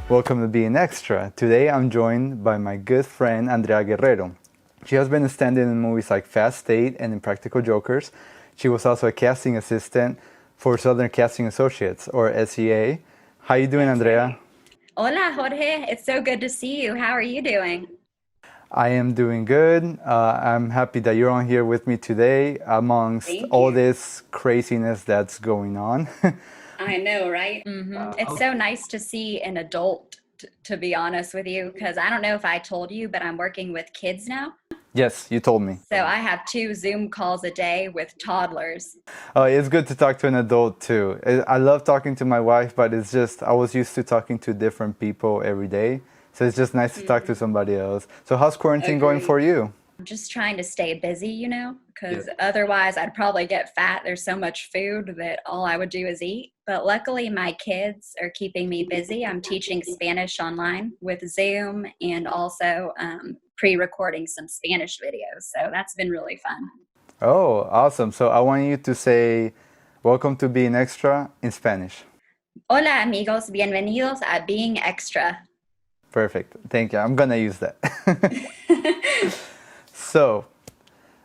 Welcome to Being Extra. Today I'm joined by my good friend Andrea Guerrero. She has been a stand-in in movies like Fast 8 and Impractical Jokers. She was also a casting assistant for Southern Casting Associates, or SEA. How you doing, Andrea? Hola, Jorge. It's so good to see you. How are you doing? I am doing good. I'm happy that you're on here with me today amongst Thank all you. this craziness that's going on. I know, right? It's so nice to see an adult, to be honest with you, because I don't know if I told you, but I'm working with kids now. Yes, you told me. So I have 2 Zoom calls a day with toddlers. Oh, it's good to talk to an adult too. I love talking to my wife, but it's just I was used to talking to different people every day. So it's just nice to talk to somebody else. So how's quarantine going Agreed. for you? I'm just trying to stay busy, because otherwise I'd probably get fat. There's so much food that all I would do is eat. But luckily, my kids are keeping me busy. I'm teaching Spanish online with Zoom and also pre-recording some Spanish videos. So that's been really fun. Oh, awesome. So I want you to say welcome to Being Extra in Spanish. Hola, amigos. Bienvenidos a Being Extra. Perfect. Thank you. I'm gonna use that. So,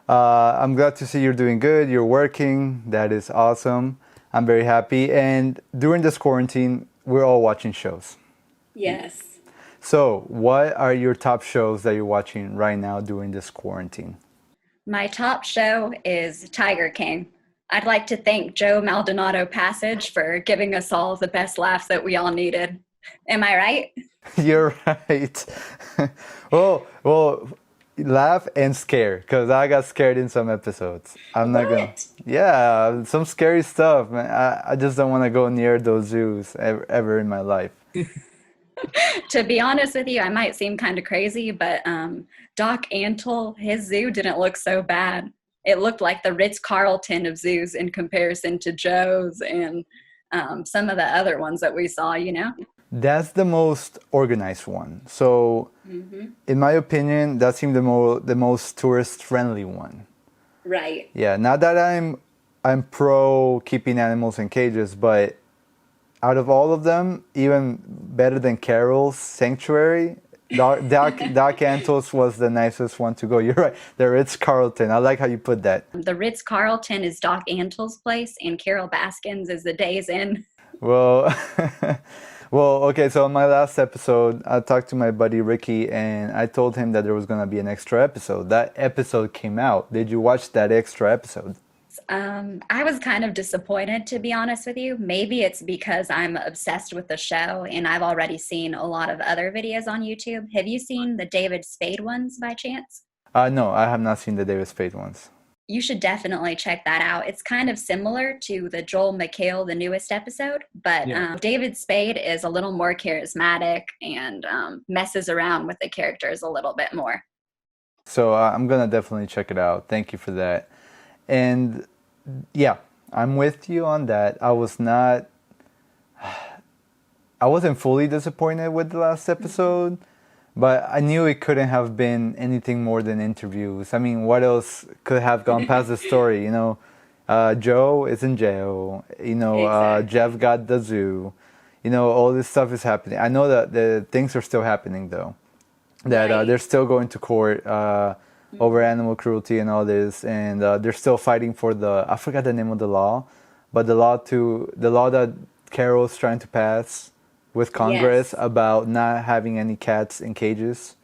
I'm glad to see you're doing good. You're working. That is awesome. I'm very happy. And during this quarantine, we're all watching shows. Yes. So, what are your top shows that you're watching right now during this quarantine? My top show is Tiger King. I'd like to thank Joe Maldonado Passage for giving us all the best laughs that we all needed. Am I right? You're right. well, laugh and scare, because I got scared in some episodes. I'm not gonna. What? Yeah, some scary stuff, man. I just don't want to go near those zoos ever in my life. To be honest with you, I might seem kind of crazy, but Doc Antle, his zoo didn't look so bad. It looked like the Ritz-Carlton of zoos in comparison to Joe's and some of the other ones that we saw. That's the most organized one. So, in my opinion, that seemed the most tourist friendly one. Right. Yeah, not that I'm pro keeping animals in cages, but out of all of them, even better than Carol's Sanctuary, Doc Antos was the nicest one to go. You're right. The Ritz Carlton. I like how you put that. The Ritz-Carlton is Doc Antle's place, and Carol Baskin's is the Days Inn. Well, well, okay. So in my last episode, I talked to my buddy Ricky, and I told him that there was gonna be an extra episode. That episode came out. Did you watch that extra episode? I was kind of disappointed, to be honest with you. Maybe it's because I'm obsessed with the show and I've already seen a lot of other videos on YouTube. Have you seen the David Spade ones by chance? No, I have not seen the David Spade ones. You should definitely check that out. It's kind of similar to the Joel McHale, the newest episode, but David Spade is a little more charismatic and messes around with the characters a little bit more. So I'm gonna definitely check it out. Thank you for that. And yeah, I'm with you on that. I wasn't fully disappointed with the last episode, but I knew it couldn't have been anything more than interviews. I mean, what else could have gone past the story? Joe is in jail. Exactly. Jeff got the zoo. All this stuff is happening. I know that the things are still happening though. That Right. they're still going to court over animal cruelty and all this, and they're still fighting for I forgot the name of the law, but the law that Carol's trying to pass with Congress Yes. about not having any cats in cages.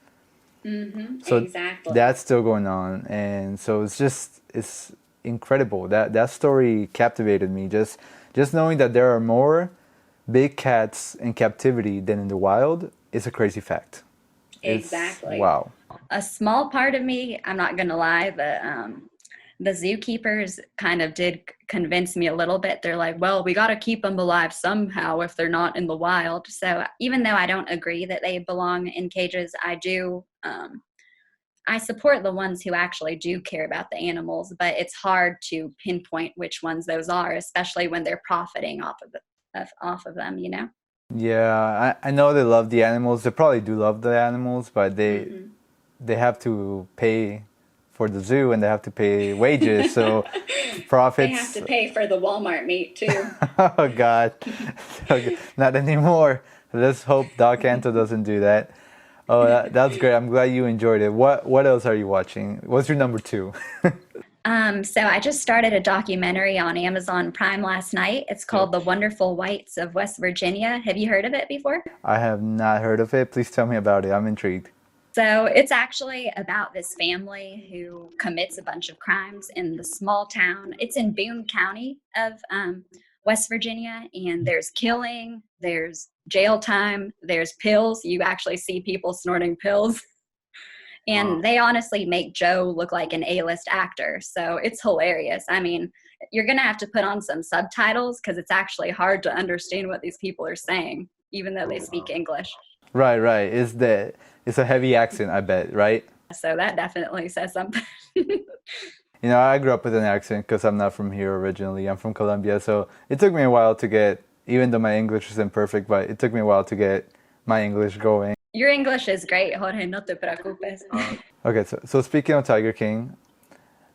So Exactly. that's still going on, and so it's incredible. That story captivated me. Just knowing that there are more big cats in captivity than in the wild is a crazy fact. It's Exactly. wow. A small part of me, I'm not gonna lie, the zookeepers kind of did convince me a little bit. They're like, well, we got to keep them alive somehow if they're not in the wild. So even though I don't agree that they belong in cages, I support the ones who actually do care about the animals, but it's hard to pinpoint which ones those are, especially when they're profiting off of them. Yeah, I know they love the animals. They probably do love the animals, but they have to pay for the zoo and they have to pay wages. So They have profits. to pay for the Walmart meat too. Oh God, not anymore. Let's hope Doc Antle doesn't do that. Oh, that's great. I'm glad you enjoyed it. What else are you watching? What's your number two? So I just started a documentary on Amazon Prime last night. It's called The Wonderful Whites of West Virginia. Have you heard of it before? I have not heard of it. Please tell me about it. I'm intrigued. So it's actually about this family who commits a bunch of crimes in the small town. It's in Boone County of West Virginia, and there's killing, there's jail time, there's pills. You actually see people snorting pills. And they honestly make Joe look like an A-list actor. So it's hilarious. I mean, you're going to have to put on some subtitles because it's actually hard to understand what these people are saying, even though they speak English. Right, right. It's a heavy accent, I bet, right? So that definitely says something. You know, I grew up with an accent because I'm not from here originally. I'm from Colombia, so it took me a while to get, even though my English isn't perfect, but it took me a while to get my English going. Your English is great, Jorge, no te preocupes. Okay, so speaking of Tiger King,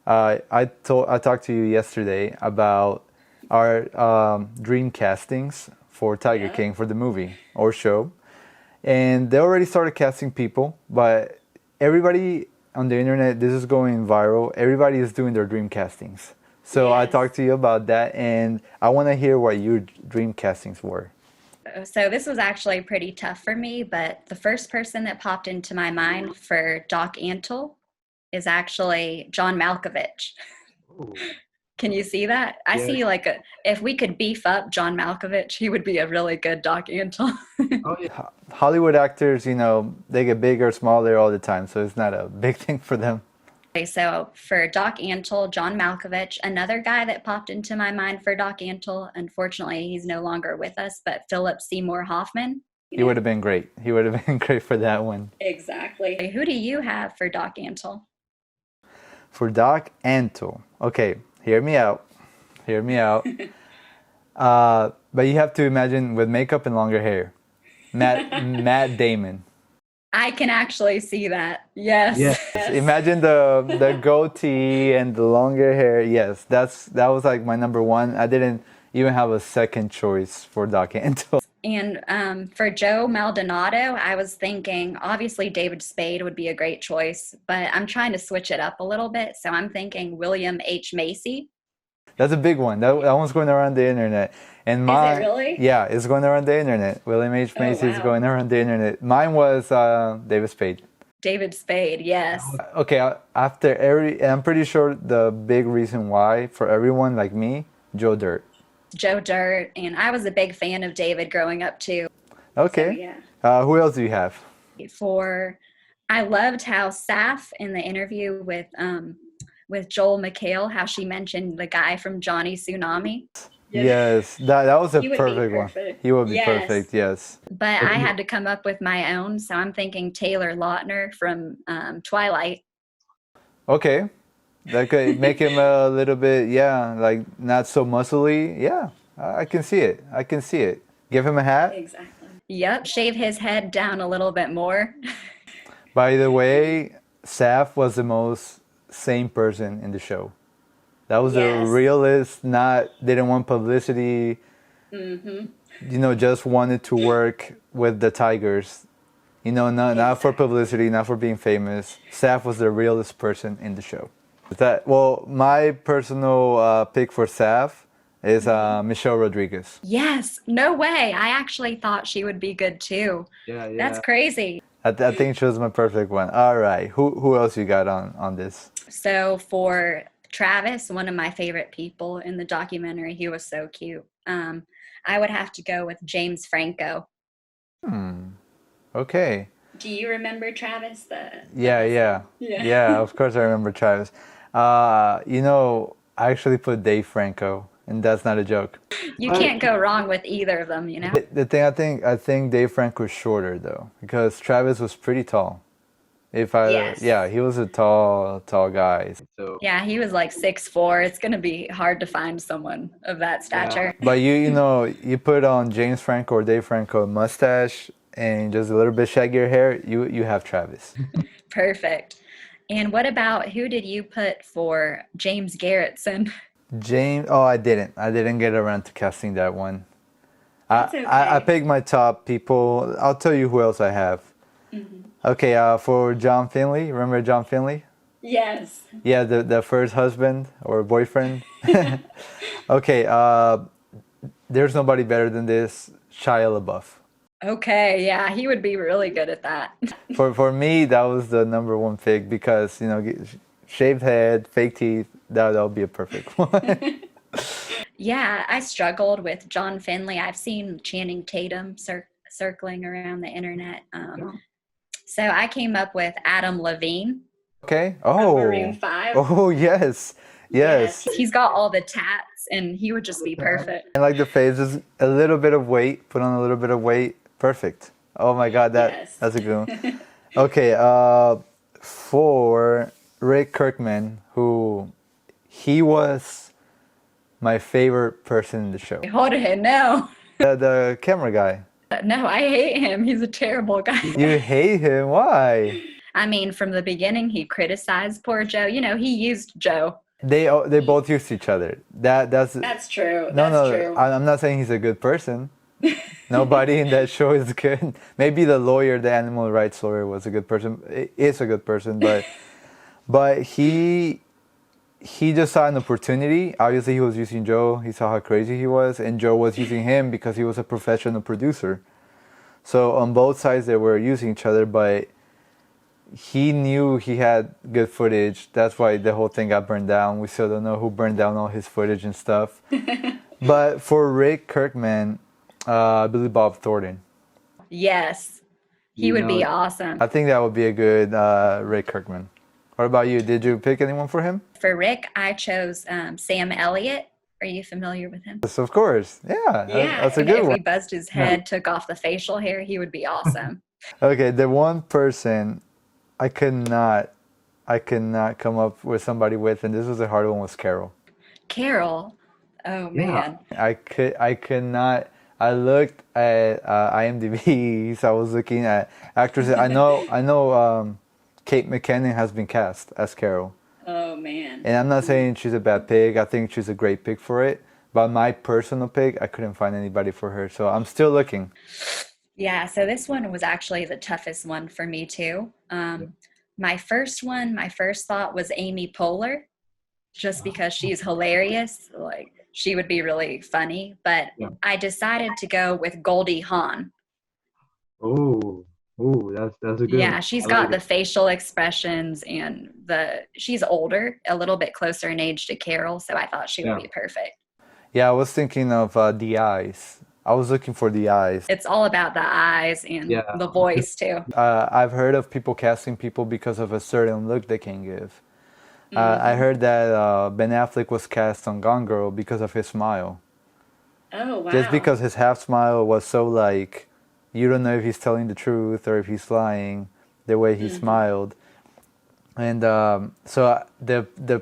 I talked to you yesterday about our dream castings for Tiger King for the movie or show, and they already started casting people, but everybody on the internet, this is going viral. Everybody is doing their dream castings. So I talked to you about that, and I want to hear what your dream castings were. So this was actually pretty tough for me, but the first person that popped into my mind for Doc Antle is actually John Malkovich. Can you see that? I see if we could beef up John Malkovich, he would be a really good Doc Antle. Hollywood actors, you know, they get bigger, smaller all the time, so it's not a big thing for them. Okay, so for Doc Antle, John Malkovich, another guy that popped into my mind for Doc Antle, unfortunately, he's no longer with us, but Philip Seymour Hoffman. He would have been great. He would have been great for that one. Exactly. Who do you have for Doc Antle? For Doc Antle, okay, hear me out. Hear me out. But you have to imagine with makeup and longer hair. Matt Damon. I can actually see that. Yes. Imagine the goatee and the longer hair. Yes, that was like my number one. I didn't even have a second choice for Doc Antle. And for Joe Maldonado, I was thinking obviously David Spade would be a great choice, but I'm trying to switch it up a little bit. So I'm thinking William H. Macy. That's a big one. That one's going around the internet. And mine, is it really? Yeah, it's going around the internet. William H. Macy is going around the internet. Mine was David Spade. David Spade, yes. Okay, I'm pretty sure the big reason why for everyone like me, Joe Dirt. Joe Dirt, and I was a big fan of David growing up too. Okay. So, who else do you have? I loved how Saf in the interview with Joel McHale, how she mentioned the guy from Johnny Tsunami. Yes, that was a perfect one. He would be perfect, yes. But I had to come up with my own, so I'm thinking Taylor Lautner from Twilight. Okay. That could make him a little bit, like not so muscly. Yeah, I can see it. I can see it. Give him a hat. Exactly. Yep, shave his head down a little bit more. By the way, Saf was the most sane person in the show. That was a realist, didn't want publicity. You know, just wanted to work with the Tigers. You know, not for publicity, not for being famous. Saf was the realest person in the show. My personal pick for Saf is Michelle Rodriguez. Yes, no way. I actually thought she would be good too. Yeah. That's crazy. I think she was my perfect one. All right, who else you got on this? So for Travis, one of my favorite people in the documentary, he was so cute. I would have to go with James Franco. Okay. Do you remember Travis? Yeah, of course I remember Travis. You know, I actually put Dave Franco, and that's not a joke. You can't go wrong with either of them, you know? The thing, I think Dave Franco is shorter, though, because Travis was pretty tall. He was a tall guy. So. Yeah, he was like 6'4". It's going to be hard to find someone of that stature. Yeah. But you put on James Franco or Dave Franco a mustache and just a little bit shaggier hair, you have Travis. Perfect. And what about, who did you put for James Garretson? I didn't get around to casting that one. That's I okay. picked my top people. I'll tell you who else I have. Okay, for John Finley, remember John Finley? Yes. Yeah, the first husband or boyfriend. Okay, there's nobody better than this Shia LaBeouf. Okay, yeah, he would be really good at that. For me, that was the number one pick because shaved head, fake teeth. That would be a perfect one. Yeah, I struggled with John Finley. I've seen Channing Tatum circling around the internet. So I came up with Adam Levine Okay. from Maroon Oh. 5. Oh yes. Yes, Yes. he's got all the tats and he would just be perfect. And like the face, just a little bit of weight. Put on a little bit of weight. Perfect. Oh my God, Yes. that's a good one. Okay. For Rick Kirkman, who he was my favorite person in the show. Jorge, no. The camera guy. No, I hate him. He's a terrible guy. You hate him? Why? I mean, from the beginning, he criticized poor Joe. You know, he used Joe. They both used each other. That's true. no. I'm not saying he's a good person. Nobody in that show is good. Maybe the lawyer, the animal rights lawyer, was a good person. Is a good person, but he just saw an opportunity. Obviously, he was using Joe. He saw how crazy he was, and Joe was using him because he was a professional producer. So on both sides, they were using each other, but he knew he had good footage. That's why the whole thing got burned down. We still don't know who burned down all his footage and stuff. But for Rick Kirkman, I believe Bob Thornton. Yes, he would be awesome. I think that would be a good Rick Kirkman. What about you? Did you pick anyone for him? For Rick, I chose Sam Elliott. Are you familiar with him? Yes, of course. Yeah, that's a you know, good if one. we buzzed his head, took off the facial hair, he would be awesome. Okay, the one person I could not come up with somebody with, and this was a hard one, was Carol. Carol, oh man. I could not. I looked at IMDb, so I was looking at actresses. I know. Kate McKinnon has been cast as Carol. Oh man. And I'm not saying she's a bad pick. I think she's a great pick for it. But my personal pick, I couldn't find anybody for her. So I'm still looking. Yeah, so this one was actually the toughest one for me too. My first thought was Amy Poehler, just because she's hilarious. Like, she would be really funny. But I decided to go with Goldie Hawn. That's a good Yeah, one. she's I got like the it. facial expressions and she's older, a little bit closer in age to Carol, so I thought she would be perfect. Yeah, I was thinking of the eyes. I was looking for the eyes. It's all about the eyes and the voice too. I've heard of people casting people because of a certain look they can give. I heard that Ben Affleck was cast on Gone Girl because of his smile. Oh, wow. Just because his half smile was so like, you don't know if he's telling the truth or if he's lying, the way he smiled. And so the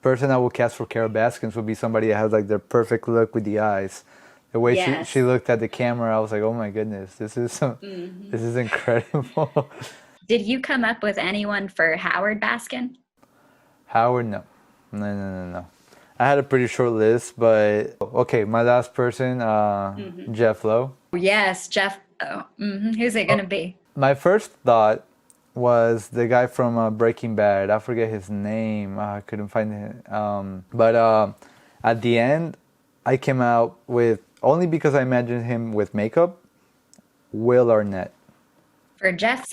person I would cast for Carol Baskins would be somebody that has like the perfect look with the eyes. The way she looked at the camera, I was like, oh my goodness, this is incredible. Did you come up with anyone for Howard Baskin? Howard, no. I had a pretty short list, but okay, my last person, Jeff Lowe. Yes, Jeff. Oh, who's it going to be? My first thought was the guy from Breaking Bad. I forget his name. I couldn't find it. But at the end, I came out with, only because I imagined him with makeup, Will Arnett. For Jeff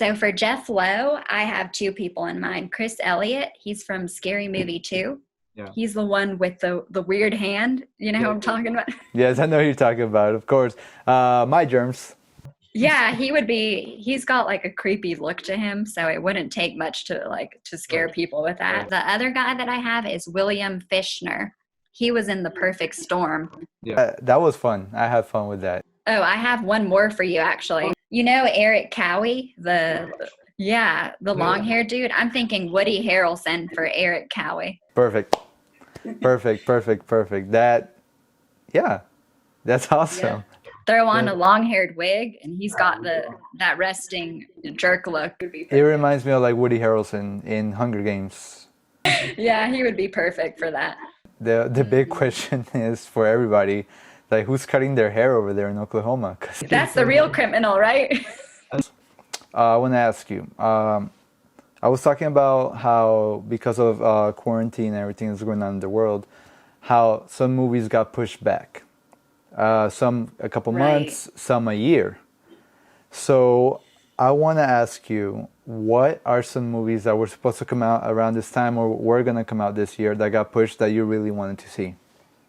Lowe, I have two people in mind. Chris Elliott, he's from Scary Movie 2. Yeah. He's the one with the weird hand. You know who I'm talking about? Yes, I know who you're talking about, of course. My germs. Yeah, he's got like a creepy look to him, so it wouldn't take much to scare people with that. Right. The other guy that I have is William Fichtner. He was in The Perfect Storm. That was fun. I had fun with that. Oh, I have one more for you, actually. You know Eric Cowie, the long-haired dude? I'm thinking Woody Harrelson for Eric Cowie. Perfect. That's awesome. Throw on a long-haired wig, and he's got that resting jerk look. It reminds me of like Woody Harrelson in Hunger Games. Yeah, he would be perfect for that. The big question is for everybody, Like, who's cutting their hair over there in Oklahoma? That's the real criminal, right? I want to ask you. I was talking about how because of quarantine and everything that's going on in the world, how some movies got pushed back. Some a couple months, some a year. So I want to ask you, what are some movies that were supposed to come out around this time or were going to come out this year that got pushed that you really wanted to see?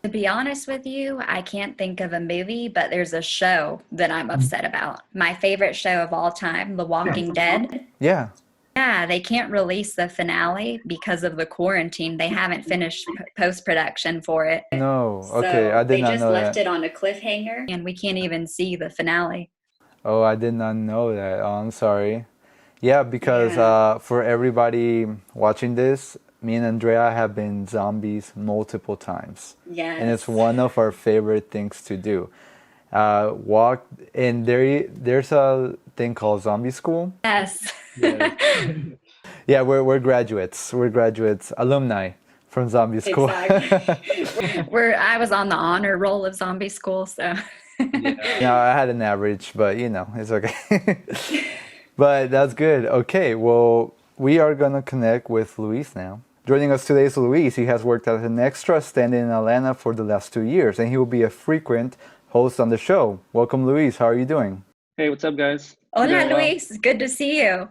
To be honest with you, I can't think of a movie, but there's a show that I'm upset about. My favorite show of all time, The Walking Dead. Yeah. Yeah, they can't release the finale because of the quarantine. They haven't finished post-production for it. No. Okay, I did not know that. They just left it on a cliffhanger, and we can't even see the finale. Oh, I did not know that. Oh, I'm sorry. Yeah, because for everybody watching this, me and Andrea have been zombies multiple times. Yes. And it's one of our favorite things to do. Walk and there's a thing called zombie school. Yes. Yeah, we're graduates. We're graduates, alumni from zombie school. Exactly. I was on the honor roll of zombie school, so. Yeah, I had an average, but it's okay. But that's good. Okay, well, we are gonna connect with Luis now. Joining us today is Luis. He has worked as an extra stand-in in Atlanta for the last 2 years, and he will be a frequent host on the show. Welcome, Luis. How are you doing? Hey, what's up, guys? Hola, Luis. Good to see you.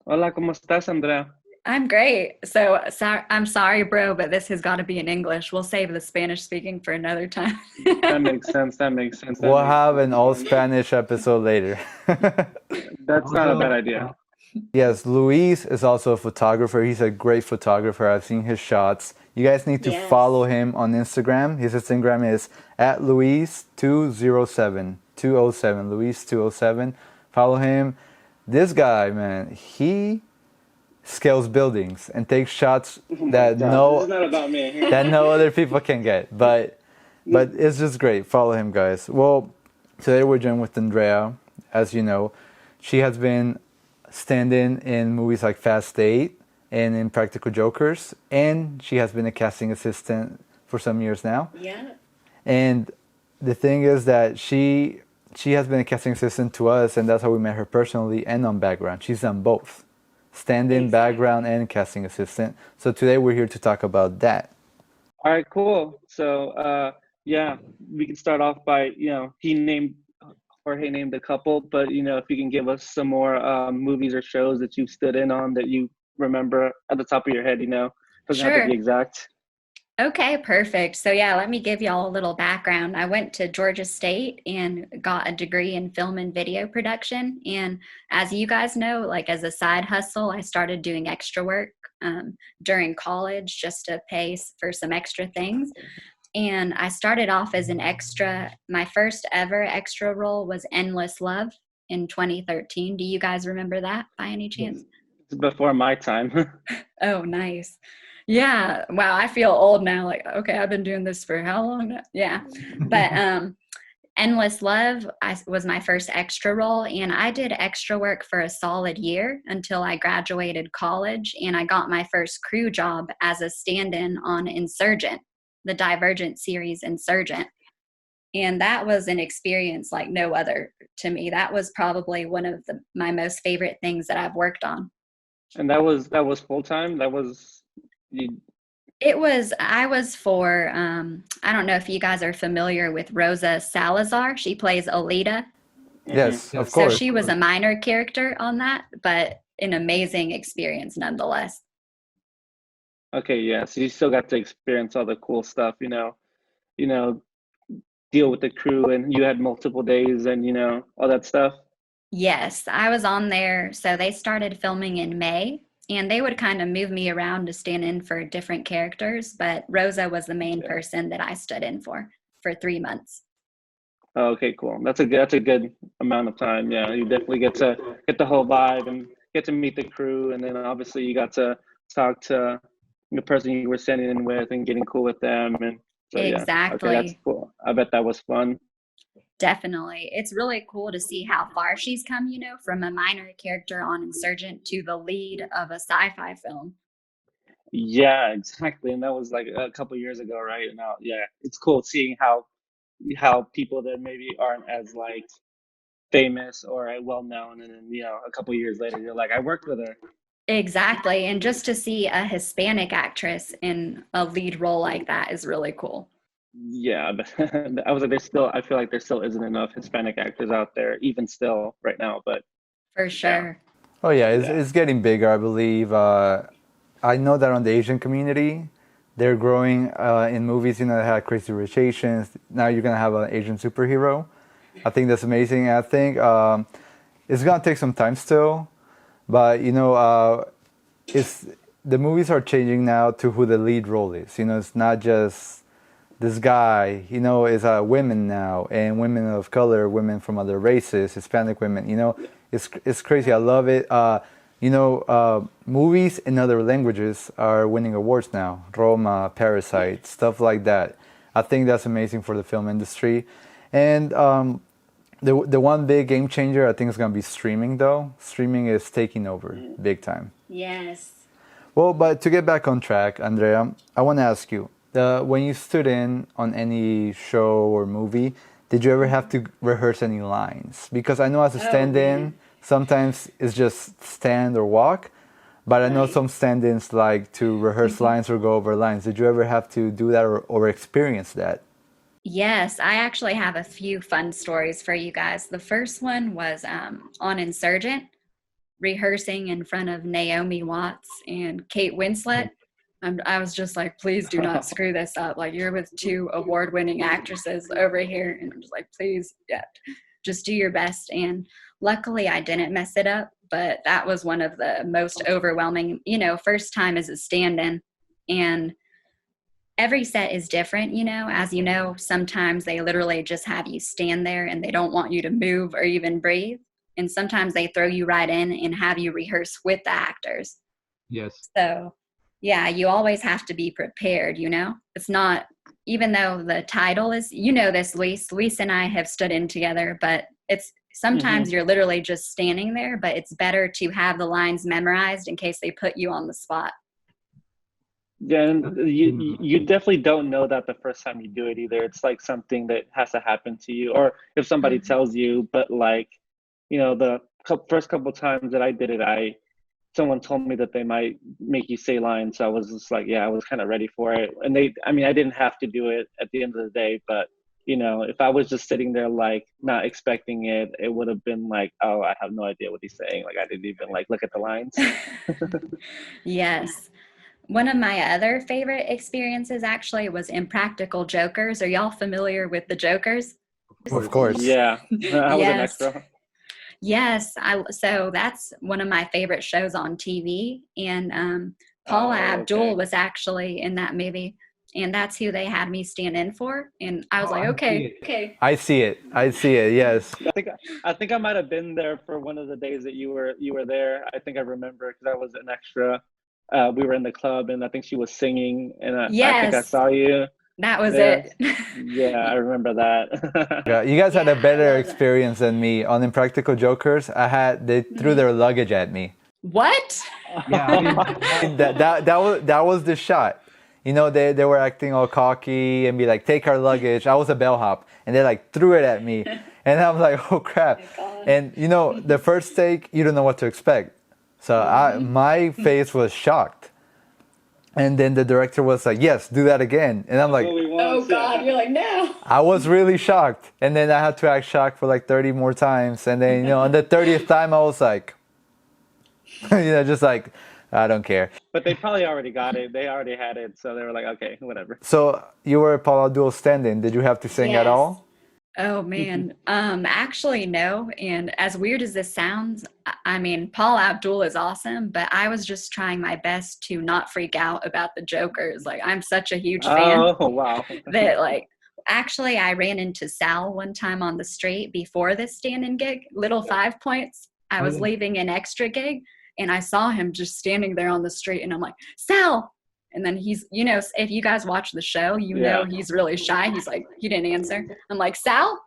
Hola, ¿cómo estás, Andrea? I'm great. So I'm sorry, bro, but this has got to be in English. We'll save the Spanish speaking for another time. That makes sense. We'll have an all Spanish episode later. That's not a bad idea. Yes, Luis is also a photographer. He's a great photographer. I've seen his shots. You guys need to follow him on Instagram. His Instagram is at Luis207. 207. Luis207. Follow him. This guy, man, he scales buildings and takes shots that This is not about me. that no other people can get. But it's just great. Follow him, guys. Well, today we're joined with Andrea. As you know, she has been stand-in in movies like Fast 8 and Impractical Jokers, and she has been a casting assistant for some years now. Yeah. And the thing is that she has been a casting assistant to us, and that's how we met her personally and on background. She's done both, stand-in, background, and casting assistant. So today we're here to talk about that. All right, cool. So, we can start off by, Jorge named a couple, but, if you can give us some more movies or shows that you've stood in on that you remember at the top of your head, doesn't have to be exact. Okay, perfect. So let me give y'all a little background. I went to Georgia State and got a degree in film and video production. And as you guys know, like as a side hustle, I started doing extra work during college just to pay for some extra things. And I started off as an extra. My first ever extra role was Endless Love in 2013. Do you guys remember that by any chance? It's before my time. Oh, nice. Yeah. Wow. I feel old now. Like, okay, I've been doing this for how long now? Yeah. But Endless Love was my first extra role, and I did extra work for a solid year until I graduated college, and I got my first crew job as a stand-in on Insurgent, the Divergent series Insurgent. And that was an experience like no other to me. That was probably one of my most favorite things that I've worked on. And that was full-time? I was for, I don't know if you guys are familiar with Rosa Salazar. She plays Alita. Yes, of course. So she was a minor character on that, but an amazing experience nonetheless. Okay, yeah. So you still got to experience all the cool stuff, deal with the crew, and you had multiple days and, all that stuff. Yes, I was on there. So they started filming in May. And they would kind of move me around to stand in for different characters, but Rosa was the main person that I stood in for 3 months. Oh, okay, cool. That's a good amount of time. Yeah, you definitely get to get the whole vibe and get to meet the crew, and then obviously you got to talk to the person you were standing in with and getting cool with them. And so, exactly. Okay, that's cool. I bet that was fun. Definitely. It's really cool to see how far she's come, from a minor character on Insurgent to the lead of a sci-fi film. Yeah, exactly. And that was like a couple years ago, right? And now, it's cool seeing how how people that maybe aren't as like famous or well known, and then a couple years later you're like, I worked with her. Exactly. And just to see a Hispanic actress in a lead role like that is really cool. Yeah, I was like, I feel like there still isn't enough Hispanic actors out there, even still right now. But For sure. Oh yeah, it's getting bigger, I believe. I know that on the Asian community, they're growing in movies. They had Crazy Rich Asians. Now you're gonna have an Asian superhero. I think that's amazing. I think it's gonna take some time still, but it's the movies are changing now to who the lead role is. It's not just this guy. Is women now, and women of color, women from other races, Hispanic women. It's crazy. I love it. Movies in other languages are winning awards now. Roma, Parasite, stuff like that. I think that's amazing for the film industry. And the one big game changer I think is going to be streaming, though. Streaming is taking over big time. Yes. Well, but to get back on track, Andrea, I want to ask you, when you stood in on any show or movie, did you ever have to rehearse any lines? Because I know as a stand-in, sometimes it's just stand or walk, but I know some stand-ins like to rehearse lines or go over lines. Did you ever have to do that or experience that? Yes, I actually have a few fun stories for you guys. The first one was on Insurgent, rehearsing in front of Naomi Watts and Kate Winslet. I was just like, please do not screw this up. Like, you're with two award-winning actresses over here. And I'm just like, please, just do your best. And luckily I didn't mess it up, but that was one of the most overwhelming, first time as a stand-in. And every set is different, as you know, sometimes they literally just have you stand there and they don't want you to move or even breathe. And sometimes they throw you right in and have you rehearse with the actors. Yes. So yeah, you always have to be prepared, It's not, even though the title is, this, Luis and I have stood in together, but it's sometimes you're literally just standing there, but it's better to have the lines memorized in case they put you on the spot. Yeah, and you definitely don't know that the first time you do it either. It's like something that has to happen to you, or if somebody tells you. But like, the first couple times that I did it, someone told me that they might make you say lines. So I was just like, I was kind of ready for it. And I didn't have to do it at the end of the day, but if I was just sitting there like not expecting it, it would have been like, oh, I have no idea what he's saying. Like I didn't even like look at the lines. Yes. One of my other favorite experiences actually was Impractical Jokers. Are y'all familiar with the Jokers? Of course. Yeah, I was an extra. Yes, so that's one of my favorite shows on TV, and Paula Abdul was actually in that movie, and that's who they had me stand in for, and I was like, okay. I see it. Yes. I think I might have been there for one of the days that you were there. I think I remember because I was an extra. We were in the club, and I think she was singing, and I think I saw you. That was it. Yeah, I remember that. Yeah, you guys had a better experience than me. On Impractical Jokers, they threw their luggage at me. What? Yeah, that was the shot. They were acting all cocky and be like, take our luggage. I was a bellhop, and they like threw it at me, and I was like, oh crap. And the first take, you don't know what to expect. So my face was shocked. And then the director was like, yes, do that again. And I'm like, oh God, you're like, no. I was really shocked. And then I had to act shocked for like 30 more times. And then, on the 30th time, I was like, just like, I don't care. But they probably already got it. They already had it. So they were like, okay, whatever. So you were Paula Abdul stand-in. Did you have to sing at all? Oh man, actually no. And as weird as this sounds, Paula Abdul is awesome, but I was just trying my best to not freak out about the Jokers. Like, I'm such a huge fan. Oh wow. That actually I ran into Sal one time on the street before this stand-in gig, Little 5 Points. I was leaving an extra gig, and I saw him just standing there on the street, and I'm like, Sal. And then he's, if you guys watch the show, he's really shy. He's like, he didn't answer. I'm like, Sal?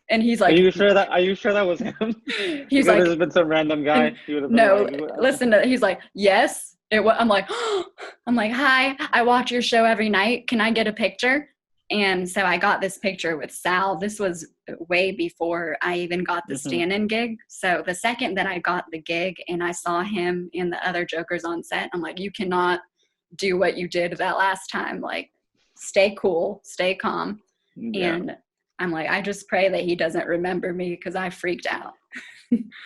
And he's like, Are you sure that was him? He's like, there's been some random guy. No, listen to, he's like, yes. I'm like, hi, I watch your show every night. Can I get a picture? And so I got this picture with Sal. This was way before I even got the stand-in gig. So the second that I got the gig and I saw him and the other jokers on set, I'm like, you cannot do what you did that last time. Like, stay cool, stay calm. Yeah. And I'm like, I just pray that he doesn't remember me because I freaked out.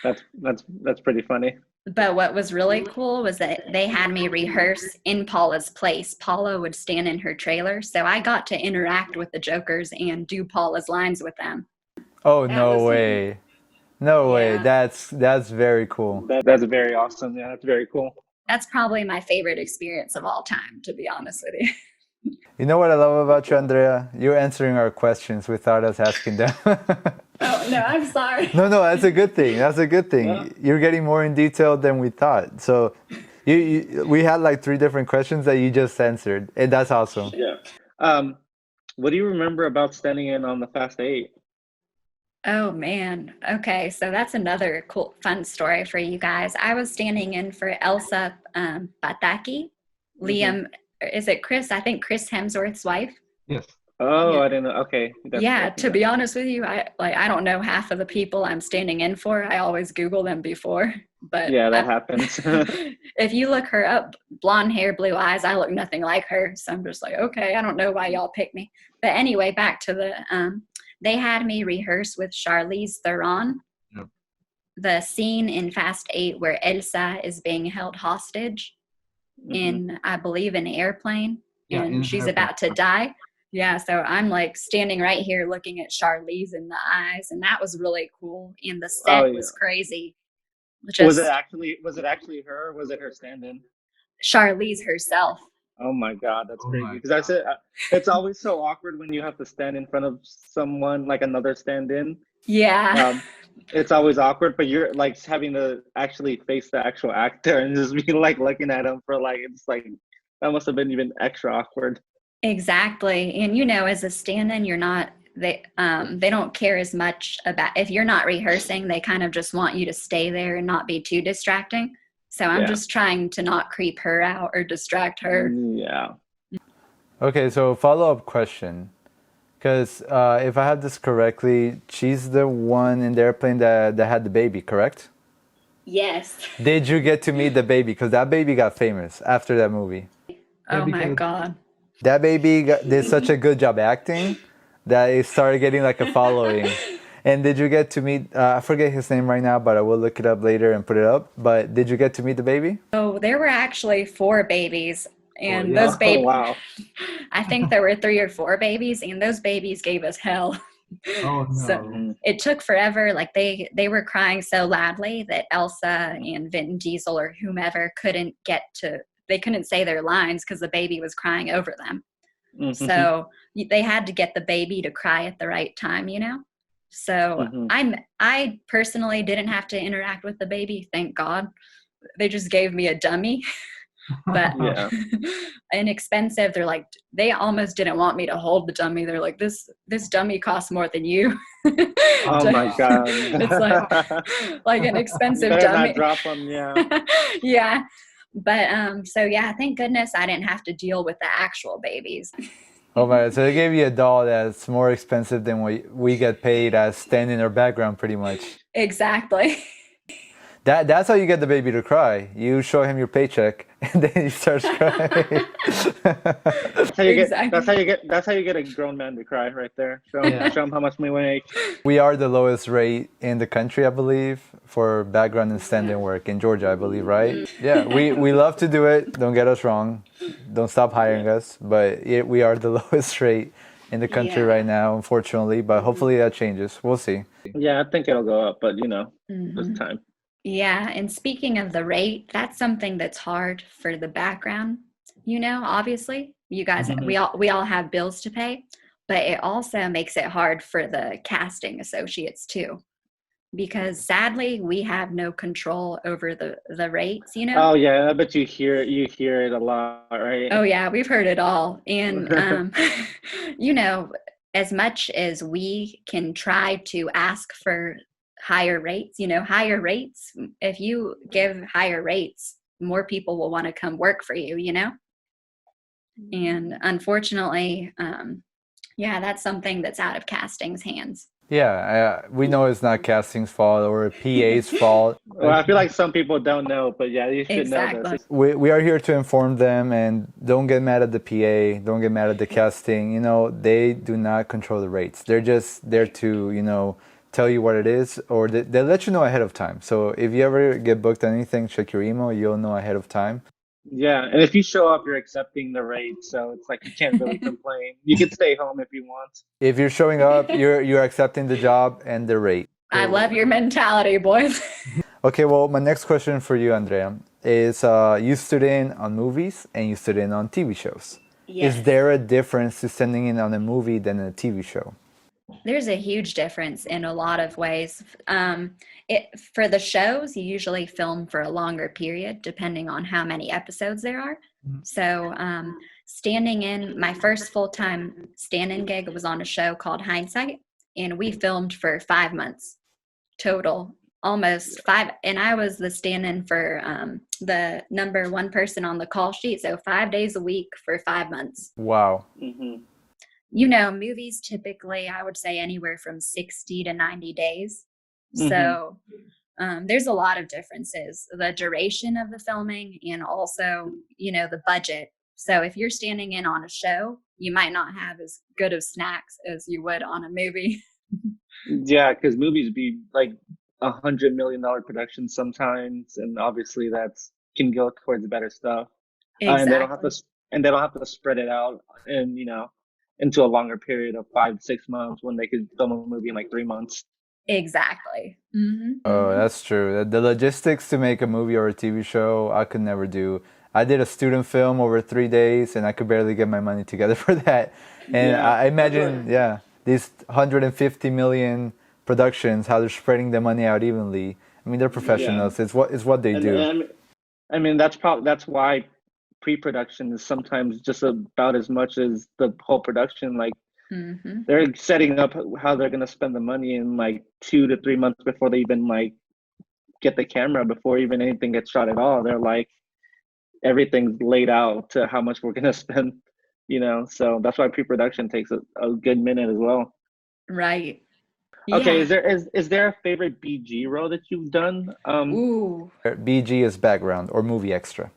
That's pretty funny. But what was really cool was that they had me rehearse in Paula's place. Paula would stand in her trailer, so I got to interact with the jokers and do Paula's lines with them. Oh, no way. No way. That's very cool. That's very awesome. Yeah, that's very cool. That's probably my favorite experience of all time, to be honest with you. You know what I love about you, Andrea? You're answering our questions without us asking them. Oh, no, I'm sorry. No, that's a good thing. That's a good thing. Yeah. You're getting more in detail than we thought. So we had like 3 different questions that you just answered, and that's awesome. Yeah. What do you remember about standing in on the Fast 8? Oh, man. Okay, so that's another cool, fun story for you guys. I was standing in for Elsa Pataki, Liam, is it Chris? I think Chris Hemsworth's wife. Yes. Oh, I didn't know. Okay. To be honest with you, I don't know half of the people I'm standing in for. I always Google them before. But yeah, that happens. If you look her up, blonde hair, blue eyes, I look nothing like her. So I'm just like, okay, I don't know why y'all picked me. But anyway, back to the they had me rehearse with Charlize Theron. Yep. The scene in Fast 8 where Elsa is being held hostage in, I believe, an airplane, and she's about to die. Yeah, so I'm like standing right here looking at Charlize in the eyes, and that was really cool. And the set was crazy. Was it actually her? Or was it her stand-in? Charlize herself. Oh my God, that's crazy. Because I said it's always so awkward when you have to stand in front of someone, like another stand-in. Yeah. It's always awkward, but you're like having to actually face the actual actor and just be like looking at him for like, it's like, that must have been even extra awkward. Exactly. And as a stand-in, you're not, they don't care as much about, if you're not rehearsing, they kind of just want you to stay there and not be too distracting. So I'm just trying to not creep her out or distract her. Yeah. Okay, so follow-up question. Because if I have this correctly, she's the one in the airplane that had the baby, correct? Yes. Did you get to meet the baby? Because that baby got famous after that movie. Oh my God. That baby did such a good job acting that it started getting like a following. And did you get to meet, I forget his name right now, but I will look it up later and put it up. But did you get to meet the baby? Oh, there were actually 4 babies. And those babies, wow. I think there were 3 or 4 babies, and those babies gave us hell. Oh, no. So it took forever. Like they were crying so loudly that Elsa and Vin Diesel or whomever they couldn't say their lines because the baby was crying over them. So they had to get the baby to cry at the right time, So I personally didn't have to interact with the baby, thank God. They just gave me a dummy. But inexpensive. They're like, they almost didn't want me to hold the dummy. They're like, this dummy costs more than you. Oh my God. It's like an expensive Better dummy. not drop them, yeah. Yeah. But so yeah, thank goodness I didn't have to deal with the actual babies. Oh my, so they gave you a doll that's more expensive than what we get paid as standing in our background pretty much. Exactly. That's how you get the baby to cry. You show him your paycheck, and then he starts crying. That's how you get a grown man to cry right there. Show him how much we make. We are the lowest rate in the country, I believe, for background and stand-in work in Georgia, I believe, right? Yeah, we love to do it. Don't get us wrong. Don't stop hiring us. But we are the lowest rate in the country right now, unfortunately. But hopefully that changes. We'll see. Yeah, I think it'll go up, but it's time. Yeah, and speaking of the rate, that's something that's hard for the background. Obviously, you guys, we all have bills to pay, but it also makes it hard for the casting associates too, because sadly we have no control over the rates. Oh yeah, I bet you hear it a lot, right? Oh yeah, we've heard it all, and as much as we can try to ask for higher rates, if you give higher rates, more people will want to come work for you, and unfortunately, Yeah, that's something that's out of casting's hands. Yeah, we know it's not casting's fault or PA's fault. Well, I feel like some people don't know, but yeah, you should know Exactly. this. We are here to inform them, and don't get mad at the PA, don't get mad at the casting. You know, they do not control the rates. They're just there to, you know, tell you what it is, or they let you know ahead of time. So if you ever get booked on anything, check your email, you'll know ahead of time. Yeah, and if you show up, you're accepting the rate, so it's like you can't really complain. You can stay home if you want. If you're showing up, you're accepting the job and the rate. I love your mentality, boys. Okay, well, my next question for you, Andrea, is you stood in on movies and you stood in on TV shows. Yes. Is there a difference to standing in on a movie than a TV show? There's a huge difference in a lot of ways. For the shows, you usually film for a longer period, depending on how many episodes there are. So standing in, my first full-time stand-in gig was on a show called Hindsight, and we filmed for 5 months total, almost 5. And I was the stand-in for the number one person on the call sheet, so 5 days a week for 5 months. Wow. Mm-hmm. You know, movies typically, I would say anywhere from 60 to 90 days. Mm-hmm. So there's a lot of differences, the duration of the filming and also, you know, the budget. So if you're standing in on a show, you might not have as good of snacks as you would on a movie. Yeah, because movies be like $100 million productions sometimes, and obviously that's can go towards better stuff. Exactly. And they don't have to spread it out and into a longer period of 5-6 months when they could film a movie in like 3 months. Exactly. Mm-hmm. Oh, that's true. The logistics to make a movie or a TV show, I could never do. I did a student film over 3 days, and I could barely get my money together for that. And Yeah, I imagine, these 150 million productions, how they're spreading the money out evenly. I mean, they're professionals. Yeah. It's what they do. And I mean that's why pre-production is sometimes just about as much as the whole production. Like they're setting up how they're gonna spend the money in like 2 to 3 months before they even like get the camera, before even anything gets shot at all. They're like everything's laid out to how much we're gonna spend, so that's why pre-production takes a good minute as well. Right. Okay, Yeah. is there a favorite BG role that you've done? Ooh. BG is background or movie extra.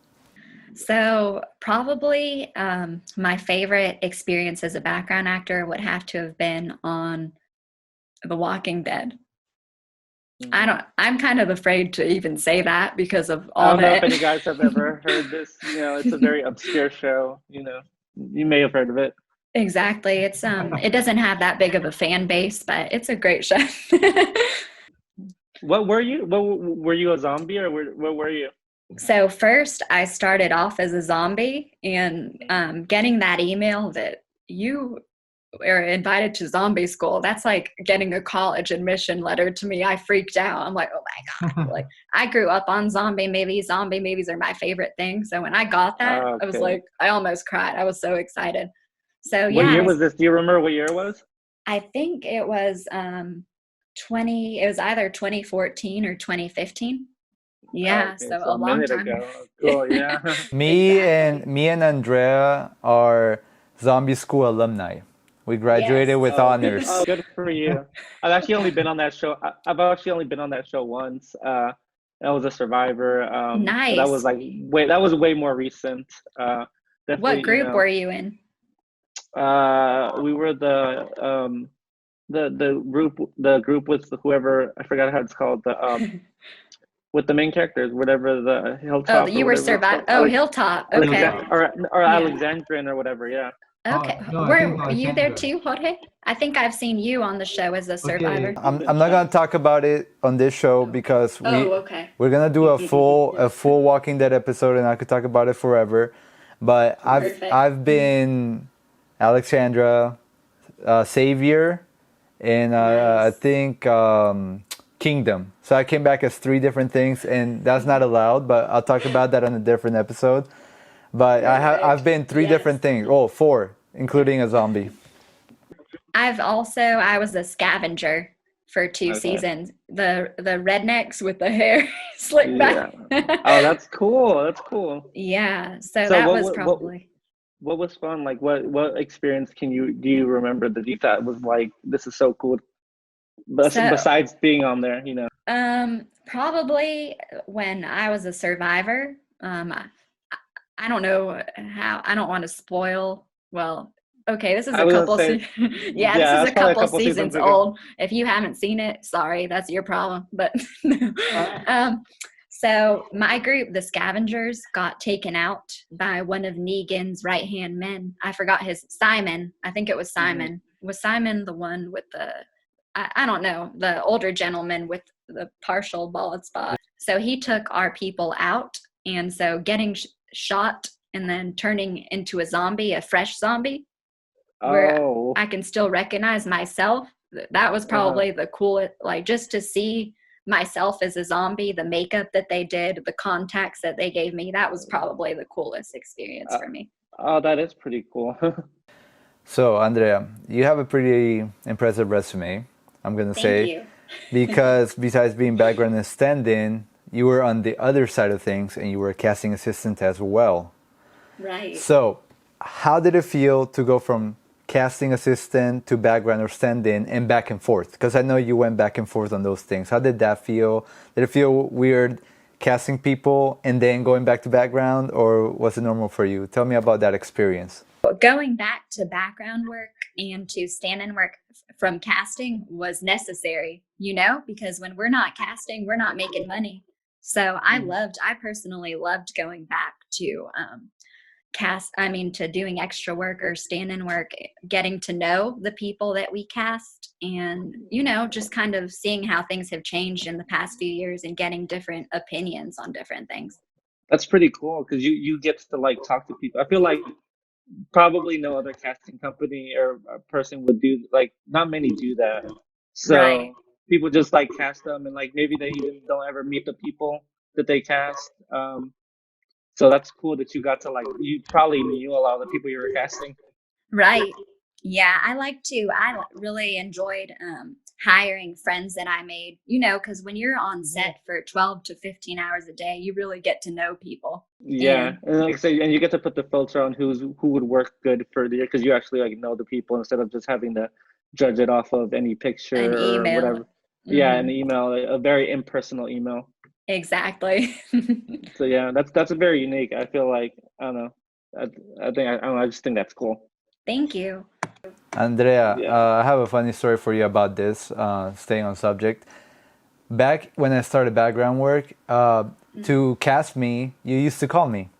So probably my favorite experience as a background actor would have to have been on The Walking Dead. I'm kind of afraid to even say that because of all I don't know that. if any guys have ever heard this. It's a very obscure show. You may have heard of it. Exactly. It's it doesn't have that big of a fan base, but it's a great show. What were you? Were you a zombie or what were you? So first I started off as a zombie, and getting that email that you are invited to zombie school, that's like getting a college admission letter to me. I freaked out. I'm like, oh my God. Like, I grew up on zombie movies. Zombie movies are my favorite thing. So when I got that, I was like, I almost cried. I was so excited. So yeah. What year was this? Do you remember what year it was? I think it was it was either 2014 or 2015. Yeah, Okay, so a long minute time ago. Cool, yeah. Me and Andrea are zombie school alumni. We graduated with honors. Oh, good for you. I've actually only been on that show. I've actually only been on that show once. I was a survivor. Nice. That was way more recent. What group were you in? We were the group with whoever, I forgot how it's called, with the main characters, whatever, the Hilltop. Oh, you were survivor. Oh, Hilltop. Okay. Or Alexandrian or whatever. Yeah. Okay. Were you there too, Jorge? I think I've seen you on the show as a survivor. I'm not gonna talk about it on this show because we're gonna do a full Walking Dead episode, and I could talk about it forever. But I've been Alexandra, Savior, and I think Kingdom. So I came back as 3 different things, and that's not allowed. But I'll talk about that on a different episode. But I've been 3 different things. 4, including a zombie. I was a scavenger for 2 seasons. The rednecks with the hair slicked back. Oh, that's cool. That's cool. Yeah. So that was probably. what was fun? Like, what experience do you remember that you thought was like, this is so cool? So, Besides being on there, you know. probably when I was a survivor. I don't know how, I don't want to spoil. Well, okay, this is I a was gonna couple, say, yeah, this yeah, is that's a probably a couple couple seasons seasons ago. old. If you haven't seen it, sorry, that's your problem. But Uh, um, so my group, the Scavengers, got taken out by one of Negan's right-hand men. I forgot Simon. I think it was mhm. Simon. Was Simon the one with I don't know, the older gentleman with the partial bald spot? So he took our people out. And so getting shot and then turning into a zombie, a fresh zombie, where Oh, I can still recognize myself. That was uh, probably the coolest, like just to see myself as a zombie, the makeup that they did, the contacts that they gave me, that was probably the coolest experience uh, for me. oh, that is pretty cool. So, Andrea, you have a pretty impressive resume, I'm going to Thank say, you. because besides being background and stand-in, you were on the other side of things and you were a casting assistant as well. Right. So, how did it feel to go from casting assistant to background or stand-in and back and forth? Because I know you went back and forth on those things. How did that feel? Did it feel weird casting people and then going back to background, or was it normal for you? Tell me about that experience. Going back to background work and to stand-in work from casting was necessary, because when we're not casting, we're not making money. So I personally loved going back to to doing extra work or stand-in work, getting to know the people that we cast, and just kind of seeing how things have changed in the past few years and getting different opinions on different things. That's pretty cool because you get to like talk to people. I feel like probably no other casting company or a person would do, like, not many do that. Right. So people just like cast them and like maybe they even don't ever meet the people that they cast. So that's cool that you got to, like, you probably knew a lot of the people you were casting. Right. Yeah, I really enjoyed hiring friends that I made, because when you're on set for 12 to 15 hours a day, you really get to know people. Yeah, And and like I say, and you get to put the filter on who would work good for the year because you actually like know the people instead of just having to judge it off of any an picture or email. whatever. Yeah, an Hmm. email, a very impersonal email. Exactly. So yeah, that's a very unique. I feel like I don't know. I, I don't know. I just think that's cool. Thank you. Andrea, Yeah. I have a funny story for you about this, staying on subject. Back when I started background work, to cast me, you used to call me.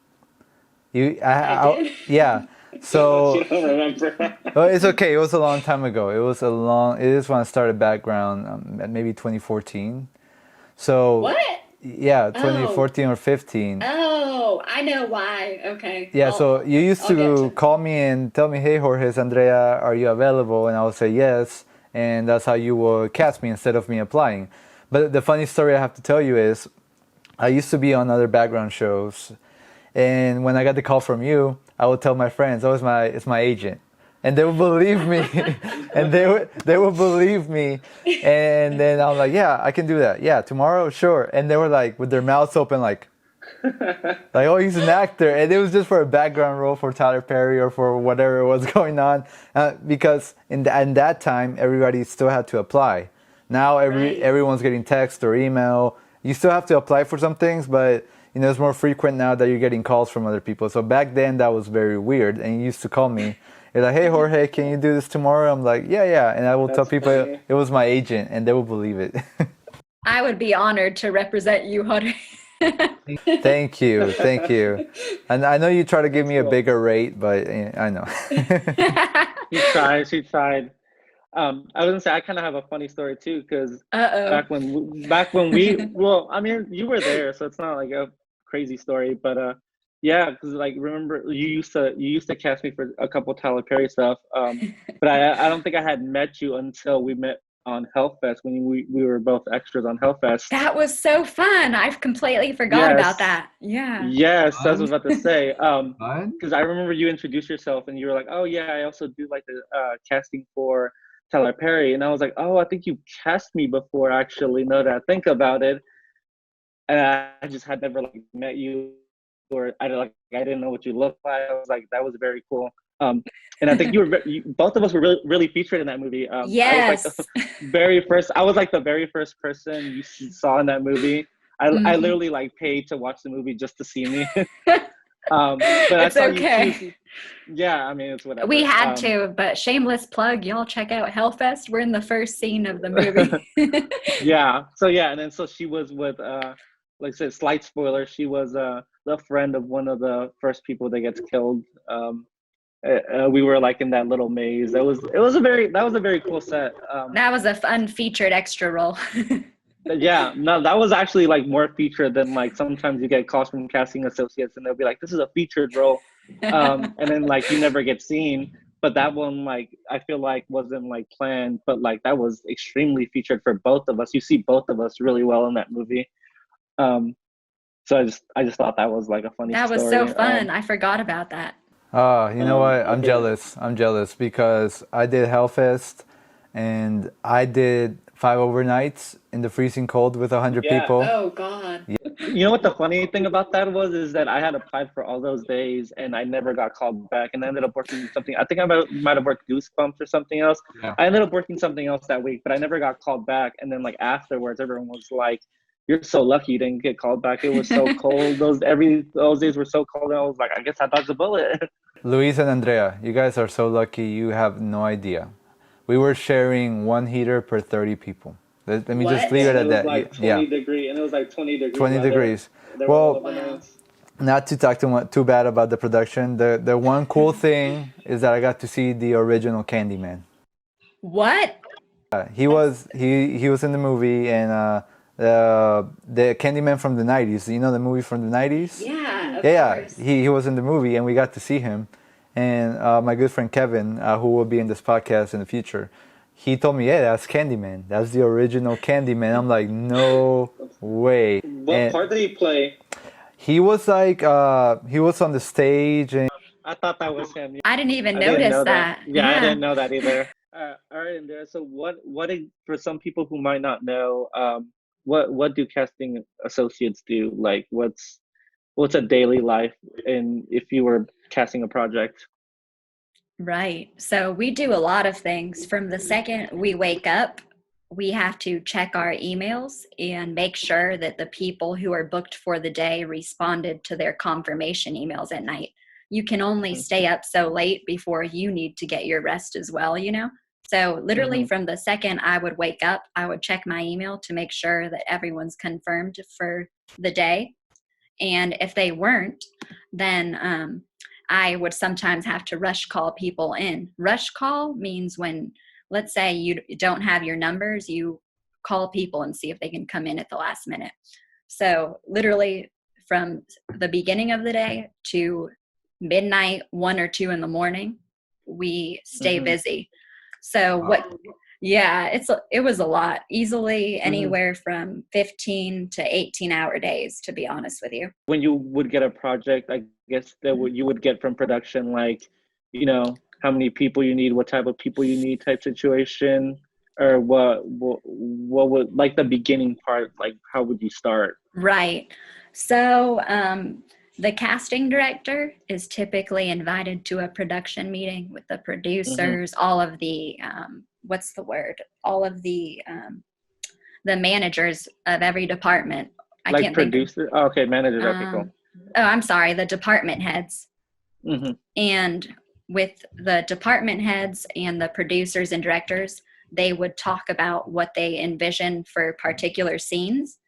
I did. Yeah. She So don't remember. well, it's okay. It was a long time ago. It is when I started background, maybe 2014. So What? yeah, Oh, 2014 or 15. oh, I know why. Okay. Yeah, so you used I'll get to to. call me and tell me, "Hey, Jorge, it's Andrea, are you available?" And I would say yes, and that's how you would cast me instead of me applying. But the funny story I have to tell you is, I used to be on other background shows, and when I got the call from you, I would tell my friends, "Oh, it's my agent," and they would believe me, and they would believe me, and then I'm like, "Yeah, I can do that. Yeah, tomorrow, sure." And they were like, with their mouths open, like, oh, he's an actor, and it was just for a background role for Tyler Perry or for whatever was going on, because in that time everybody still had to apply. Now Right. everyone's getting text or email. You still have to apply for some things, but it's more frequent now that you're getting calls from other people. So back then that was very weird, and you used to call me. You're like, hey Jorge, can you do this tomorrow? I'm like, yeah, yeah, and I will tell That's people funny. it was my agent, and they will believe it. I would be honored to represent you, Hunter. Thank you, thank you. And I know you try to give That's me a cool. bigger rate, but I know. He tried. She tried. I was gonna say I kind of have a funny story too, because Uh-oh. back when well, I mean, you were there, so it's not like a crazy story, but yeah, because like remember you used to cast me for a couple Tyler Perry stuff, but I don't think I had met you until we met on Hellfest when we were both extras on Hellfest. That was so fun. I've completely forgot about Yes, that. Yeah. yes, that's what Fun? I was about to say. Fun? Because I remember you introduced yourself and you were like, "Oh yeah, I also do like the casting for Tyler Perry," and I was like, "Oh, I think you cast me before, actually." Now that I think about it, and I just had never like met you or I didn't know what you looked like. I was like, that was very cool. And I think both of us were really, really featured in that movie. Yes. I was like the very first person you saw in that movie. I literally like paid to watch the movie just to see me. But I saw okay. you choose. Yeah, I mean, it's whatever. We had to, but shameless plug, y'all check out Hellfest. We're in the first scene of the movie. Yeah. So yeah, and then so she was with like I said, slight spoiler, she was the friend of one of the first people that gets killed. We were like in that little maze. That was a very cool set. That was a fun featured extra role. Yeah, no, that was actually like more featured than like sometimes you get calls from casting associates and they'll be like, this is a featured role. And then like you never get seen. But that one, like, I feel like wasn't like planned, but like that was extremely featured for both of us. You see both of us really well in that movie. So I just thought that was like a funny that story. Was so fun. I forgot about that. You know what? I'm jealous. I'm jealous because I did Hellfest and I did 5 overnights in the freezing cold with 100 people. Oh God. Yeah. You know what the funny thing about that was is that I had applied for all those days and I never got called back, and I ended up working something. I think I might have worked Goosebumps or something else. Yeah. I ended up working something else that week, but I never got called back. And then like afterwards, everyone was like, "You're so lucky you didn't get called back. It was so cold. Those days were so cold." And I was like, "I guess I dodged a bullet." Luis and Andrea, you guys are so lucky. You have no idea. We were sharing 1 heater per 30 people. Let me just leave it at that. Like 20 degree, and it was like 20 degrees. 20 degrees. Well, not to talk too bad about the production. The one cool thing is that I got to see the original Candyman. What? He was in the movie, and the Candyman from the 90s. You know the movie from the 90s? Yeah, of course. He was in the movie, and we got to see him. And my good friend Kevin, who will be in this podcast in the future, he told me, "Yeah, that's Candyman. That's the original Candyman." I'm like, "No way!" What part did he play? He was like, he was on the stage, and I thought that was him. I didn't even notice that. Yeah, I didn't know that either. All right, Andrea. So what for some people who might not know, what do casting associates do? Like, what's a daily life if you were casting a project? Right. So we do a lot of things. From the second we wake up, we have to check our emails and make sure that the people who are booked for the day responded to their confirmation emails at night. You can only stay up so late before you need to get your rest as well, you know? So literally from the second I would wake up, I would check my email to make sure that everyone's confirmed for the day. And if they weren't, then I would sometimes have to rush call people in. Rush call means when, let's say you don't have your numbers, you call people and see if they can come in at the last minute. So literally from the beginning of the day to midnight, 1 or 2 in the morning, we stay busy. So it was a lot. Easily anywhere from 15 to 18-hour days, to be honest with you. When you would get a project, I guess that you would get from production, like, you know, how many people you need, what type of people you need, type situation, or what would, like, the beginning part, like, how would you start? Right. So the casting director is typically invited to a production meeting with the producers, all of the all of the managers of every department. I like can't producer. think. Oh, okay, managers. Okay, cool. Oh, I'm sorry, the department heads. And with the department heads and the producers and directors, they would talk about what they envision for particular scenes.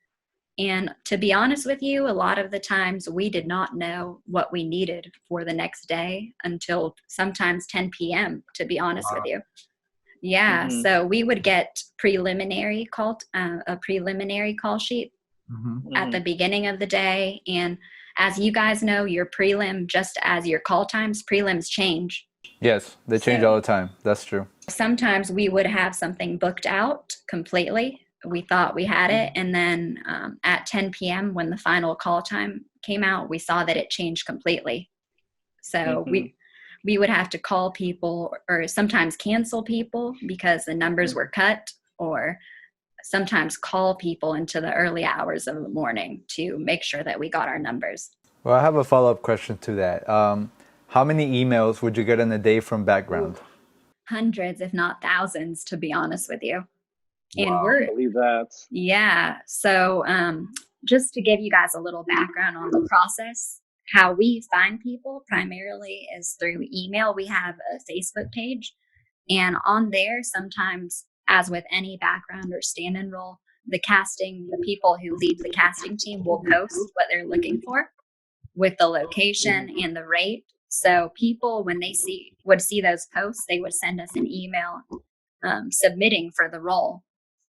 And to be honest with you, a lot of the times we did not know what we needed for the next day until sometimes 10 p.m., to be honest with you. Yeah, so we would get a preliminary call sheet at the beginning of the day. And as you guys know, your prelim, just as your call times, prelims change. Yes, they change all the time. That's true. Sometimes we would have something booked out completely. We thought we had it, and then at 10 p.m. when the final call time came out, we saw that it changed completely. So we would have to call people or sometimes cancel people because the numbers were cut, or sometimes call people into the early hours of the morning to make sure that we got our numbers. Well, I have a follow-up question to that. How many emails would you get in a day from background? Hundreds, if not thousands, to be honest with you. And Wow. I believe that. yeah. So just to give you guys a little background on the process, how we find people primarily is through email. We have a Facebook page, and on there, sometimes, as with any background or stand-in role, the people who lead the casting team will post what they're looking for with the location and the rate. So people, when they would see those posts, they would send us an email submitting for the role,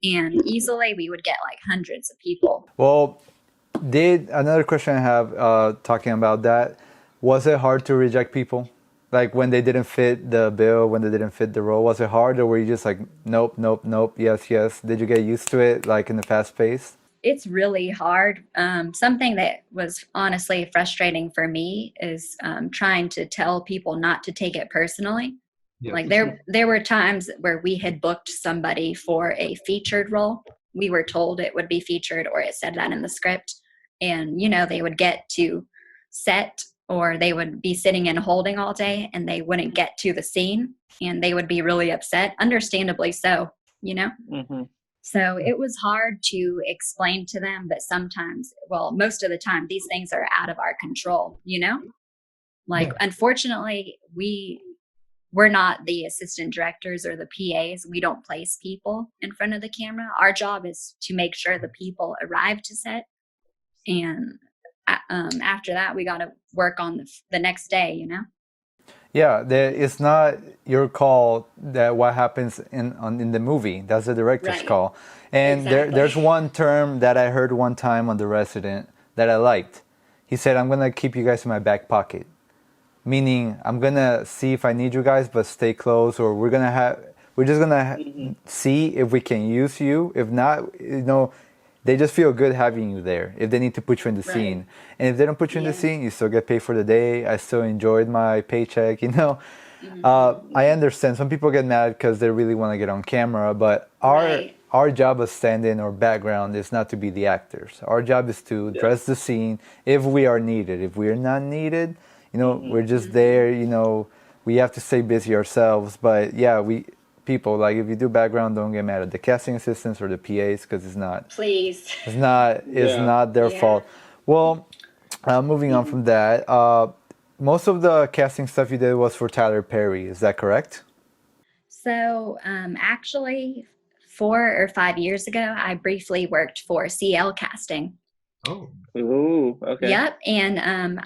and easily we would get like hundreds of people. Well, another question I have talking about that, was it hard to reject people? Like when they didn't fit the bill, when they didn't fit the role, was it hard, or were you just like, nope, nope, nope, yes, yes? Did you get used to it, like in the fast pace? It's really hard. Something that was honestly frustrating for me is trying to tell people not to take it personally. Yes. Like there were times where we had booked somebody for a featured role. We were told it would be featured, or it said that in the script. And, they would get to set, or they would be sitting and holding all day, and they wouldn't get to the scene, and they would be really upset, understandably so, Mm-hmm. So it was hard to explain to them that sometimes, well, most of the time, these things are out of our control, Like, unfortunately, we're not the assistant directors or the PAs. We don't place people in front of the camera. Our job is to make sure the people arrive to set. And after that, we got to work on the next day, Yeah, it's not your call that what happens in the movie. That's the director's Right. call. And Exactly. there's one term that I heard one time on The Resident that I liked. He said, "I'm gonna keep you guys in my back pocket," meaning I'm gonna see if I need you guys, but stay close, or we're just gonna see if we can use you. If not, they just feel good having you there if they need to put you in the Right. scene. And if they don't put you in the Yeah. scene, you still get paid for the day. I still enjoyed my paycheck, I understand some people get mad because they really want to get on camera, but Right. our job as stand-in or background is not to be the actors. Our job is to dress the scene if we are needed. If we are not needed, we're just there, we have to stay busy ourselves. But yeah, people, like, if you do background, don't get mad at the casting assistants or the PAs, because it's not Please. not their Yeah. fault. Well, moving on from that, most of the casting stuff you did was for Tyler Perry. Is that correct? So actually, 4 or 5 years ago, I briefly worked for CL Casting. Oh. Ooh, okay. Yep. And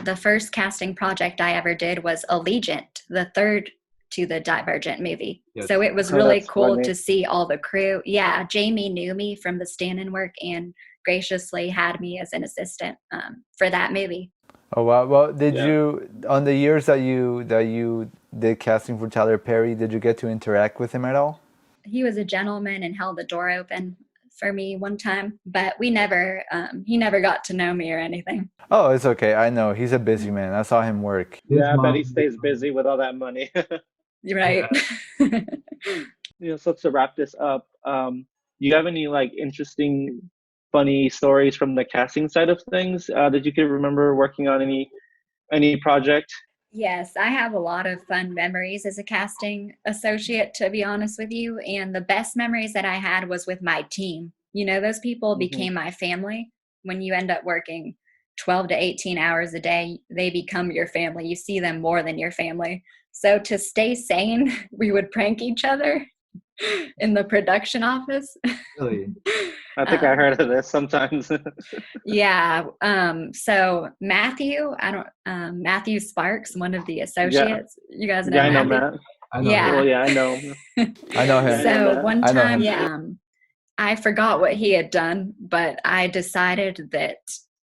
the first casting project I ever did was Allegiant, the third to the Divergent movie. Yes. So it was Oh, really that's cool funny. to see all the crew. Yeah, Jamie knew me from the stand-in work and graciously had me as an assistant for that movie. Oh wow! Well, did Yeah. you, on the years that you did casting for Tyler Perry, did you get to interact with him at all? He was a gentleman and held the door open for me one time, but he never got to know me or anything. Oh, it's okay. I know he's a busy man. I saw him work. Yeah, I bet he stays busy with all that money. You're right. So to wrap this up, do you have any like interesting, funny stories from the casting side of things that you could remember working on any project? Yes, I have a lot of fun memories as a casting associate, to be honest with you. And the best memories that I had was with my team. Those people became my family. When you end up working 12 to 18 hours a day, they become your family. You see them more than your family. So to stay sane, we would prank each other in the production office. Really? I think I heard of this sometimes. Yeah. So Matthew Sparks, one of the associates. You guys know Yeah, I know Matthew? Matt. I know. Yeah. Well, yeah, I know. I know him. So one I know time, him. I forgot what he had done, but I decided that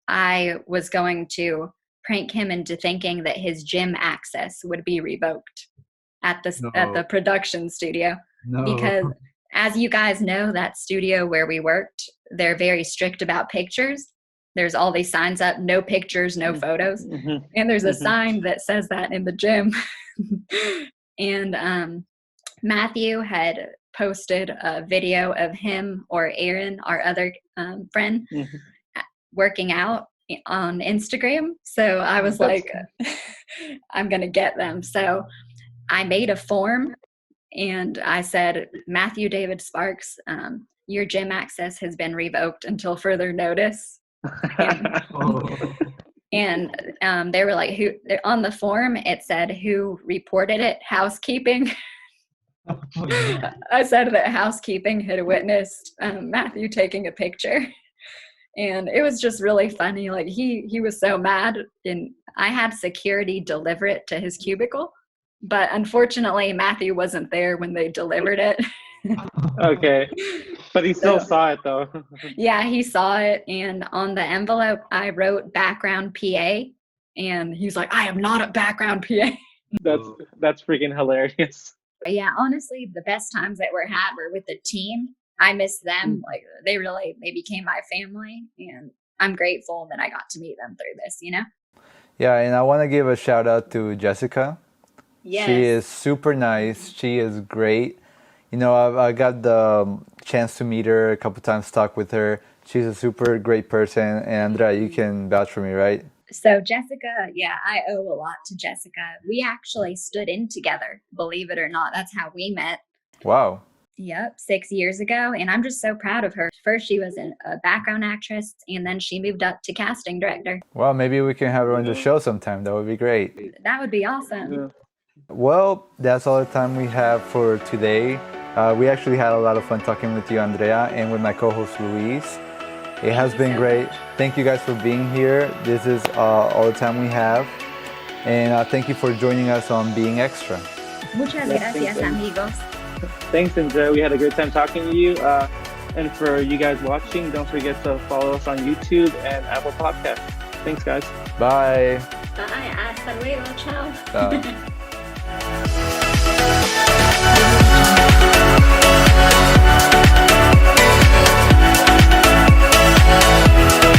I was going to prank him into thinking that his gym access would be revoked at the production studio. No. Because as you guys know, that studio where we worked, they're very strict about pictures. There's all these signs up, no pictures, no photos. Mhm. And there's a sign that says that in the gym. And Matthew had posted a video of him or Aaron, our other friend, Mhm. working out. on Instagram. So I was like, I'm going to get them. So I made a form and I said, Matthew David Sparks, your gym access has been revoked until further notice. And they were like, who on the form, it said who reported it, housekeeping. I said that housekeeping had witnessed Matthew taking a picture. And it was just really funny. Like he was so mad, and I had security deliver it to his cubicle. But unfortunately, Matthew wasn't there when they delivered it. Okay. But he still saw it, though. Yeah, he saw it. And on the envelope, I wrote background PA. And he's like, I am not a background PA. That's freaking hilarious. But yeah, honestly, the best times that were had were with the team. I miss them. Like they became my family. And I'm grateful that I got to meet them through this, you know? Yeah, and I want to give a shout out to Jessica. Yes. She is super nice. She is great. You know, I got the chance to meet her a couple times, talk with her. She's a super great person. And Andrea, you can vouch for me, right? So Jessica, yeah, I owe a lot to Jessica. We actually stood in together, believe it or not. That's how we met. Wow. Yep, 6 years ago. And I'm just so proud of her. First, she was a background actress, and then she moved up to casting director. Well, maybe we can have her on the show sometime. That would be great. That would be awesome. Yeah. Well, that's all the time we have for today. We actually had a lot of fun talking with you, Andrea, and with my co-host, Luis. It has been great. Thank you guys for being here. This is all the time we have. And thank you for joining us on Being Extra. Muchas gracias, amigos. Thanks, Andrea. We had a great time talking to you. And for you guys watching, don't forget to follow us on YouTube and Apple Podcasts. Thanks, guys. Bye. Bye. Hasta luego. Ciao. Ciao.